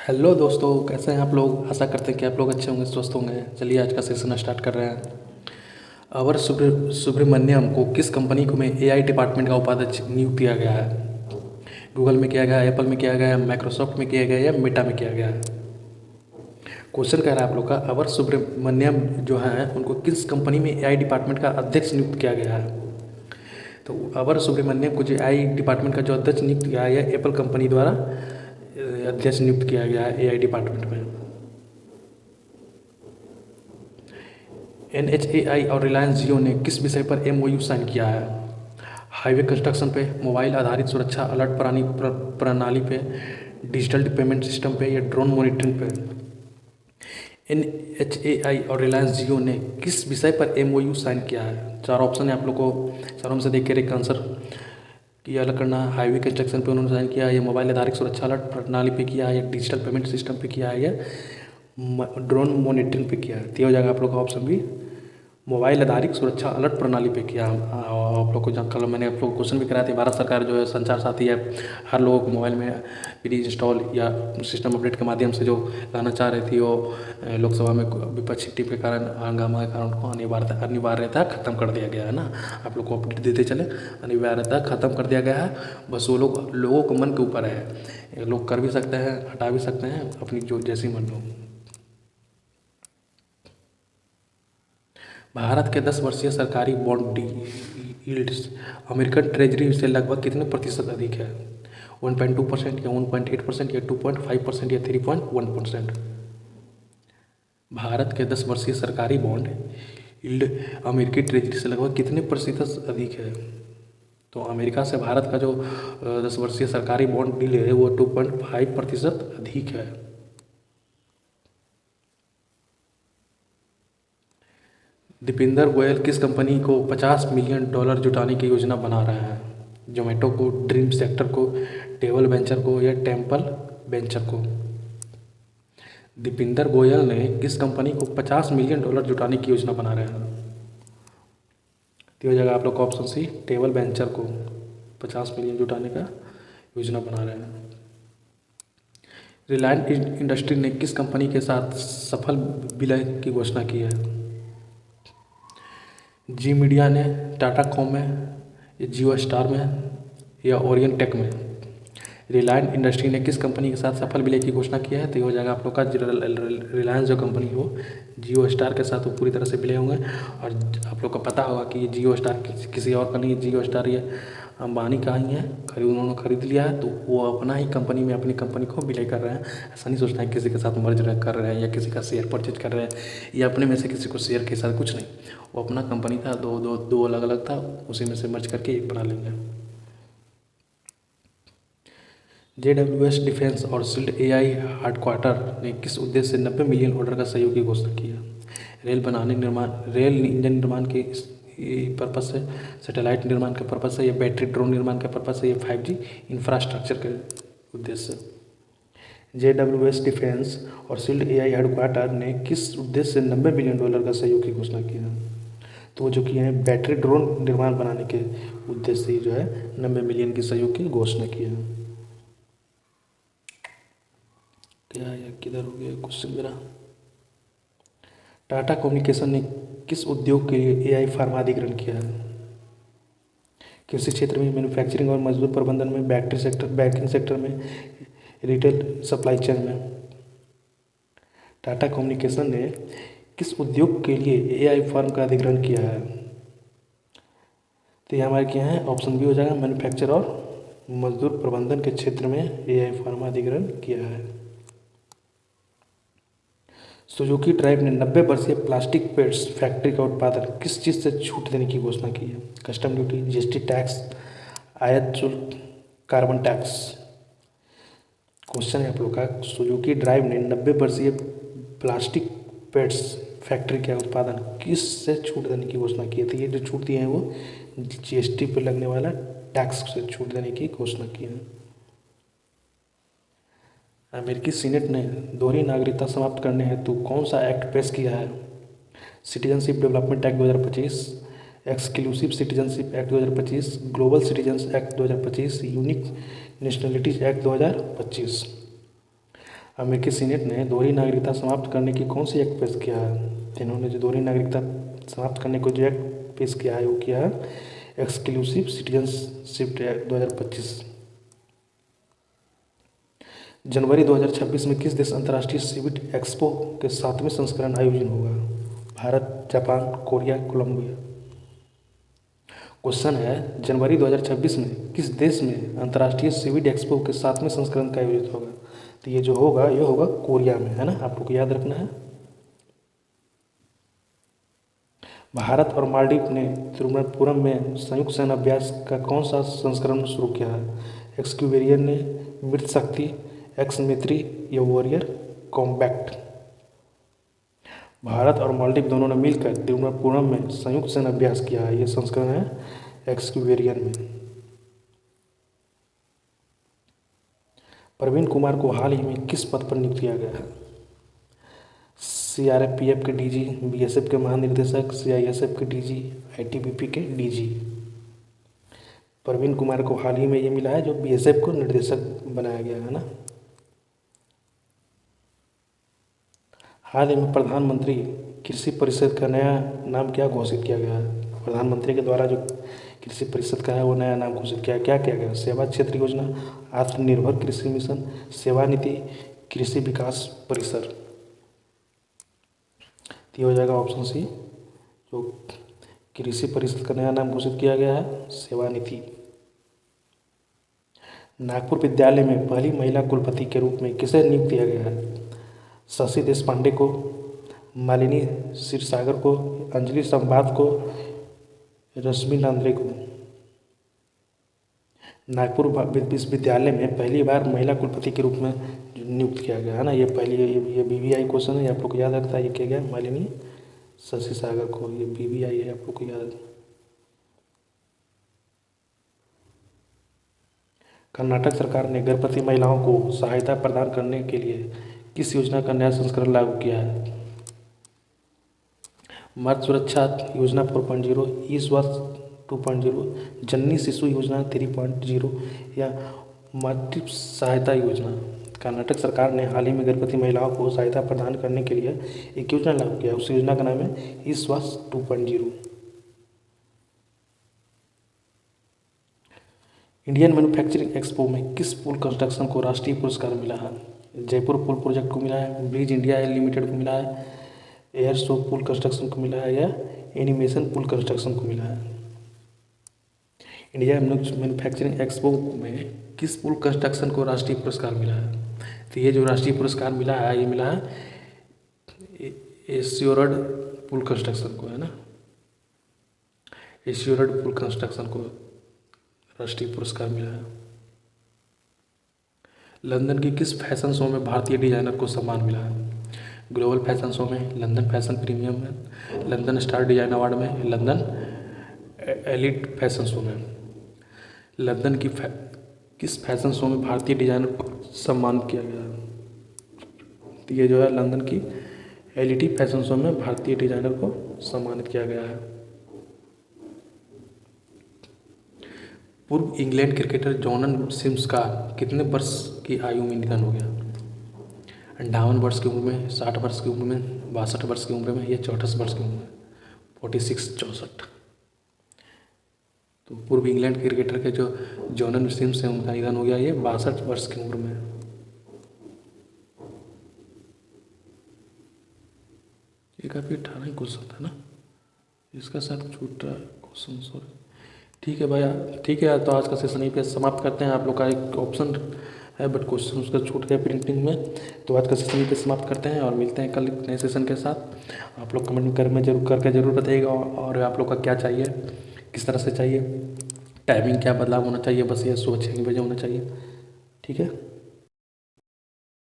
Hello दोस्तों, कैसे हैं आप लोग। आशा करते हैं कि आप लोग अच्छे होंगे, स्वस्थ होंगे। चलिए आज का सेशन स्टार्ट कर रहे हैं। अवर सुब्रमण्यम को किस कंपनी को में एआई डिपार्टमेंट का उपाध्यक्ष नियुक्त किया गया है। गूगल में किया गया है, एप्पल में किया गया है, माइक्रोसॉफ्ट में किया गया है या मेटा में किया गया है। क्वेश्चन कह रहा है आप लोग का, अवर सुब्रमण्यम जो है उनको किस कंपनी में एआई डिपार्टमेंट का अध्यक्ष नियुक्त किया गया है। तो अवर सुब्रमण्यम को जो एआई डिपार्टमेंट का जो अध्यक्ष नियुक्त किया है, एप्पल कंपनी द्वारा अध्यक्ष नियुक्त किया गया है एआई डिपार्टमेंट में। NHAI और रिलायंस जियो ने किस विषय पर MOU साइन किया है। हाईवे कंस्ट्रक्शन पे, मोबाइल आधारित सुरक्षा अलर्ट प्रणाली पे, डिजिटल पेमेंट सिस्टम पे या ड्रोन मॉनिटरिंग पे। NHAI और रिलायंस जियो ने किस विषय पर MOU साइन किया है। चार ऑप्शन है आप लोग को, चारों में से देख कर एक आंसर की अलग करना। हाईवे कंस्ट्रक्शन पे उन्होंने साइन किया है, या मोबाइल आधारित सुरक्षा अलर्ट प्रणाली पे किया है, या डिजिटल पेमेंट सिस्टम पे किया है, या ड्रोन मॉनिटरिंग पे किया है। तो हो जाएगा आप लोग का ऑप्शन भी, मोबाइल आधारित सुरक्षा अलर्ट प्रणाली पे किया। आप लोग को कल मैंने आप लोग को क्वेश्चन भी कराया था। भारत सरकार जो है संचार साथी ऐप हर लोगों को मोबाइल में प्री इंस्टॉल या सिस्टम अपडेट के माध्यम से जो लाना चाह रही थी, वो लोकसभा में विपक्षी टीम के कारण, हंगामा के कारण उनको अनिवार्यता ख़त्म कर दिया गया है ना। आप लोग को अपडेट देते चले, अनिवार्यता ख़त्म कर दिया गया है। बस वो लोगों को मन के ऊपर है, लोग कर भी सकते हैं, हटा भी सकते हैं, अपनी जो जैसी मन हो। भारत के 10 वर्षीय सरकारी बॉन्ड यील्ड्स अमेरिकन ट्रेजरी से लगभग कितने प्रतिशत अधिक है। 1.2% या 1.8% या 2.5% या 3.1%। भारत के 10 वर्षीय सरकारी बॉन्ड यील्ड अमेरिकी ट्रेजरी से लगभग कितने प्रतिशत अधिक है। तो अमेरिका से भारत का जो 10 वर्षीय सरकारी बॉन्ड यील्ड है वो 2.5% अधिक है। दीपेंद्र गोयल किस कंपनी को $50 मिलियन जुटाने की योजना बना रहे हैं। जोमेटो को, ड्रीम सेक्टर को, टेबल वेंचर को या टेम्पल वेंचर को। दीपेंद्र गोयल ने किस कंपनी को $50 मिलियन जुटाने की योजना बना रहे हैं। तो हो जाएगा आप लोग का ऑप्शन सी, टेबल वेंचर को 50 मिलियन जुटाने का योजना बना रहे हैं। रिलायंस इंडस्ट्री ने किस कंपनी के साथ सफल विलय की घोषणा की है। जी मीडिया ने, टाटा कॉम में, जियो स्टार में या ओरियन टेक में। रिलायंस इंडस्ट्री ने किस कंपनी के साथ सफल विलय की घोषणा किया है। तो ये हो जाएगा आप लोग का रिलायंस जो कंपनी हो, जियो स्टार के साथ वो पूरी तरह से विलय होंगे। और आप लोग को पता होगा कि ये जियो स्टार किसी और का नहीं है। जियो स्टार ये अंबानी का ही है, उन्होंने खरीद लिया है, तो वो अपना ही कंपनी में अपनी कंपनी को विलय कर रहे हैं। ऐसा नहीं सोचना है किसी के साथ मर्ज कर रहे हैं या किसी का शेयर परचेज कर रहे हैं या अपने में से किसी को शेयर के साथ, कुछ नहीं। वो अपना कंपनी था, दो अलग अलग था, उसी में से मर्ज करके एक बना लेंगे। JWS डिफेंस और शील्ड AI हेडक्वार्टर ने किस उद्देश्य से 90 मिलियन ऑर्डर का सहयोग की घोषणा की है। रेल इंजन निर्माण के पर्पज से, सैटेलाइट निर्माण के पर्पज से, या बैटरी ड्रोन निर्माण के पर्पज से, या 5G इंफ्रास्ट्रक्चर के उद्देश्य से। JWS डिफेंस और शील्ड AI हेडक्वार्टर ने किस उद्देश्य से 90 मिलियन डॉलर का सहयोग की घोषणा की है। तो वो जो किए हैं बैटरी ड्रोन निर्माण बनाने के उद्देश्य से जो है 90 मिलियन की सहयोग की घोषणा की है। क्या या किधर हो गया क्वेश्चन मेरा। टाटा कम्युनिकेशन ने किस उद्योग के लिए AI फार्मा अधिग्रहण किया है। कृषि क्षेत्र में, मैन्युफैक्चरिंग और मजदूर प्रबंधन में, बैटरी सेक्टर, बैंकिंग सेक्टर में, रिटेल सप्लाई चेन में। टाटा कम्युनिकेशन ने किस उद्योग के लिए AI फार्म का अधिग्रहण किया है। तो ये हमारे क्या है, ऑप्शन बी हो जाएगा, मैन्युफैक्चर और मजदूर प्रबंधन के क्षेत्र में AI फार्मा अधिग्रहण किया है। सुजुकी ड्राइव ने 90 वर्षीय प्लास्टिक पेड्स फैक्ट्री का उत्पादन किस चीज़ से छूट देने की घोषणा की है। कस्टम ड्यूटी, GST टैक्स, आयात शुल्क, कार्बन टैक्स। क्वेश्चन है आप लोग का, सुजुकी ड्राइव ने 90 वर्षीय प्लास्टिक पेड्स फैक्ट्री का उत्पादन किस से छूट देने की घोषणा की है। तो ये जो छूट दिए हैं वो GST पर लगने वाला टैक्स से छूट देने की घोषणा की है। अमेरिकी सीनेट ने दोहरी नागरिकता समाप्त करने हेतु कौन सा एक्ट पेश किया है। Citizenship development act 2025, exclusive citizenship act 2025, global citizens act 2025, unique nationalities act 2025। अमेरिकी सीनेट ने दोहरी नागरिकता समाप्त करने की कौन सी एक्ट पेश किया है? इन्होंने जो दोहरी नागरिकता समाप्त करने को जो एक्ट पेश किया है वो किया है एक्सक्लूसिव सिटीजनशिप एक्ट 2025। जनवरी 2026 में किस देश अंतर्राष्ट्रीय सिविट एक्सपो के 7वें संस्करण आयोजन होगा? Bharat, Japan, Korea, Colombia. Question है जनवरी 2026 में किस देश में अंतर्राष्ट्रीय सिविट एक्सपो के 7वें संस्करण का आयोजित होगा? तो ये जो होगा ये होगा कोरिया में, है ना, आप लोग को याद रखना है। भारत और मालदीव ने तिरुवनंतपुरम में संयुक्त सैन्य अभ्यास का कौन सा संस्करण शुरू किया है? एक्सक्यूवेरियन ने, मृत शक्ति, एक्स मैत्री या वॉरियर कॉम्बैक्ट। भारत और मालदीव दोनों ने मिलकर तिरुवनंतपुरम में संयुक्त सैन्य अभ्यास किया है, ये संस्करण है एक्सक्यूवेरियन में। प्रवीण कुमार को हाल ही में किस पद पर नियुक्त किया गया है? CRPF के DG, BSF के महानिदेशक, CISF के DG, ITBP के DG। प्रवीण कुमार को हाल ही में ये मिला है जो BSF को निर्देशक बनाया गया है ना। हाल ही में प्रधानमंत्री कृषि परिषद का नया नाम क्या घोषित किया गया है? प्रधानमंत्री के द्वारा जो कृषि परिषद का है वो नया नाम घोषित क्या किया गया? सेवा क्षेत्र योजना, आत्मनिर्भर कृषि मिशन, सेवा नीति, कृषि विकास परिसर। तो हो जाएगा ऑप्शन सी, जो कृषि परिषद का नया नाम घोषित किया गया है सेवा नीति। नागपुर विद्यालय में पहली महिला कुलपति के रूप में किसे नियुक्त किया गया है? शशि देशपांडे को, मालिनी क्षीरसागर को, अंजलि संवाद को, रश्मि लांद्रे को। नागपुर विश्वविद्यालय में पहली बार महिला कुलपति के रूप में नियुक्त किया गया है ना, ये पहली ये BBI क्वेश्चन है, आप लोग को याद रखता है ये किया गया मालिनी शशि सागर को, ये BBI है, आप लोग को याद रखना। कर्नाटक सरकार ने गर्भवती महिलाओं को सहायता प्रदान करने के लिए किस योजना का नया संस्करण लागू किया है? मातृ सुरक्षा योजना 4.0, ई स्वास्थ्य 2.0, जननी शिशु योजना 3.0 या मातृ सहायता योजना। कर्नाटक सरकार ने हाल ही में गर्भवती महिलाओं को सहायता प्रदान करने के लिए एक योजना लागू किया है, उस योजना का नाम है ई स्वास्थ्य 2.0। इंडियन मैन्युफैक्चरिंग एक्सपो में किस पुल कंस्ट्रक्शन को राष्ट्रीय पुरस्कार मिला है? जयपुर पुल प्रोजेक्ट को मिला है, ब्रिज इंडिया लिमिटेड को मिला है, एयर शो पुल कंस्ट्रक्शन को मिला है या एनिमेशन पुल कंस्ट्रक्शन को मिला है? इंडिया मैन्युफैक्चरिंग एक्सपो में किस पुल कंस्ट्रक्शन को राष्ट्रीय पुरस्कार मिला है? तो ये जो राष्ट्रीय पुरस्कार मिला है ये मिला है एश्योर्ड पुल कंस्ट्रक्शन को, है ना, एश्योर्ड पुल कंस्ट्रक्शन को राष्ट्रीय पुरस्कार मिला है। लंदन की किस फैशन शो में भारतीय डिजाइनर को सम्मान मिला है? ग्लोबल फैशन शो में, लंदन फैशन प्रीमियम में, लंदन स्टार डिजाइन अवार्ड में, लंदन एलिट फैशन शो में। लंदन की किस फैशन शो में भारतीय डिजाइनर को सम्मान किया गया है? तो ये जो है लंदन की एलिटी फैशन शो में भारतीय डिजाइनर को सम्मानित किया गया है। पूर्व इंग्लैंड क्रिकेटर जॉन सिम्स का कितने वर्ष की आयु में निधन हो गया? 58 वर्ष की उम्र में, 60 वर्ष की उम्र में, 62 वर्ष की उम्र में या 64 वर्ष की उम्र में? 64। तो पूर्व इंग्लैंड क्रिकेटर के जो जॉन सिम्स हैं उनका निधन हो गया ये 62 वर्ष की उम्र में। ये काफ़ी 18 क्वेश्चन था ना, इसका साथ छूटा क्वेश्चन, सॉरी। ठीक है भैया, ठीक है, तो आज का सेशन यहीं पे समाप्त करते हैं। आप लोग का एक ऑप्शन है बट क्वेश्चन उसका छूट गया प्रिंटिंग में, तो आज का सेशन यहीं पे समाप्त करते हैं और मिलते हैं कल नए सेशन के साथ। आप लोग कमेंट में जरूर बताइएगा और आप लोग का क्या चाहिए, किस तरह से चाहिए, टाइमिंग क्या बदलाव होना चाहिए, बस ये सुबह 6 बजे होना चाहिए। ठीक है।